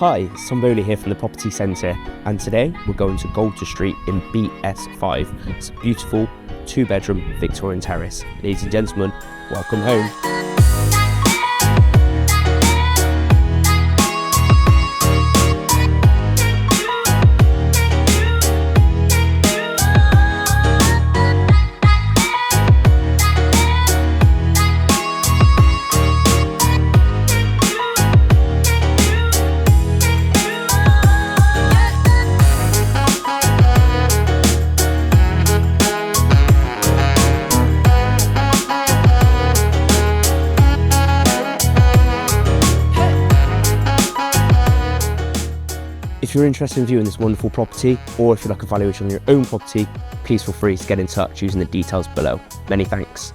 Hi, it's Tom Bowley here from the Property Centre, and today we're going to Goulter Street in BS5. It's a beautiful 2-bedroom Victorian terrace. Ladies and gentlemen, welcome home. If you're interested in viewing this wonderful property, or if you'd like a valuation on your own property, please feel free to get in touch using the details below. Many thanks.